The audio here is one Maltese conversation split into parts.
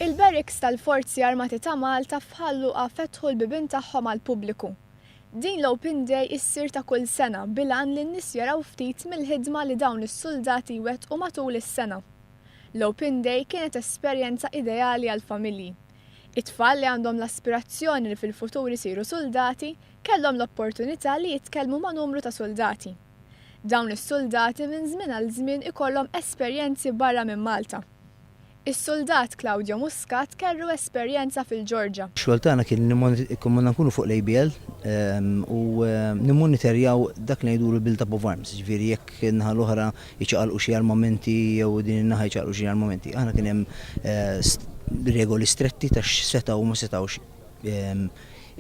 Il-barracks tal-Forzi Armati ta' Malta fħalluqa fetħu l-bibien tagħhom għall-pubbliku. Din l-Open Day issir ta' kull sena bilan li n-nies jaraw ftit mill-ħidma li dawn is-soldati wettqu matul is-sena. L-Open Day kienet esperjenza ideali għall-familji. It-tfal li għandhom l-aspirazzjoni li fil-futur isiru soldati kellhom l-opportunità li jitkellmu ma' numru ta' soldati. Dawn is-soldati minn żmien għal żmien ikollhom esperjenzi barra minn Malta. Is-soldat Claudio Muscat kellu esperjenza fil-Ġorġa. X-xogħol tagħna kien nkunu fuq l-ABL u nimmonitorjaw dak li jgħidu l-build-up of arms, ġifieri jekk in-naħa l-oħra jiċċaqalqu xi armamenti jew din in-naħa jiċċaqalqu xi armamenti. Aħna kien hemm regoli stretti ta' x'setgħu u ma setgħux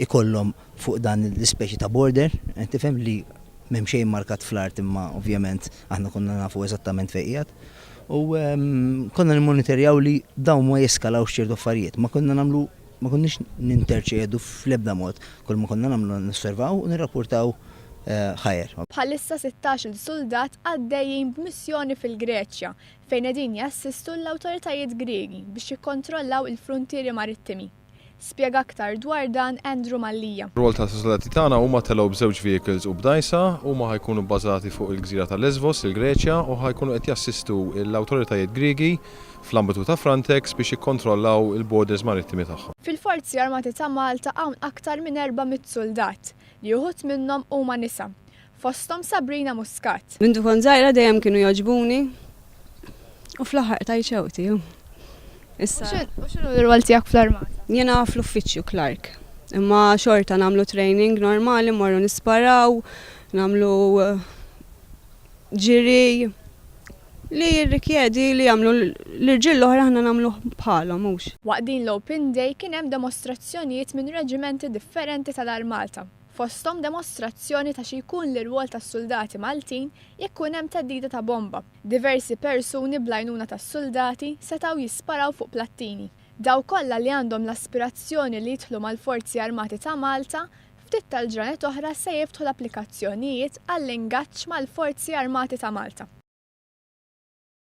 ikollhom fuq dan l-ispeċi ta' border, tifhem li m'hemm xejn markat fl-art imma ovvjament aħna konna nafu eżattament fejn qiegħed. U konna nimmonitorjaw li dawn ma jeskalawx ċertu affarijiet, ma konniex ninterċedu fl-ebda mod, kull ma konna nagħmlu nosservaw u nirrapportaw ħajr. Bħalissa 16 soldat għaddejjin b'missjoni fil-Greċja fejn qegħdin jassistu l-awtoritajiet Griegi biex jikkontrollaw il-fruntieri marittimi. Spjega aktar dwar dan Andrew Mallija. Ir-rol ta' soldati tagħna huma telgħu b'żewġ vehicles u b'dajsa huma ħajkunu bbażati fuq il-gżira ta' Lesvos, il-Greċja, u ħajkunu qed jassistu l-awtoritajiet Griegi fl-ambitu ta' Frontex biex jikkontrollaw il-borders marittimi tagħhom. Fil-Forzi Armati ta' Malta hawn aktar minn 400 soldat li uħud minnhom huma nisa. Fosthom Sabrina Muscat. Mindu kont żgħira dejjem kienu jogħġbuni u fl-aħħar tajt xewti. X'inhu l-rwol tiegħek fl-armata? Jiena fl-uffiċċju Clark. Imma xorta nagħmlu training normali, morru nisparaw, nagħmlu ġiri li jirrikjedi li jagħmlu l-irġiel l-oħra aħna nagħmlu bħalhom mhux. Waqt din l-Open Day kien hemm demostrazzjonijiet minn reġimenti differenti tal-Armata. Fosthom demostrazzjoni ta' xi jkun l-irwol tas-soldati Maltin jekk ikun hemm theddida ta' bomba. Diversi persuni bl-għajnuna tas-soldati setgħu jisparaw fuq plattini. Daw kollha li għandhom l-aspirazzjoni li jidħlu mal-Forzi Armati ta' Malta ftit tal-ġranet oħra se jiftħu l-applikazzjonijiet għall-ingaġġ mal-Forzi Armati ta' Malta.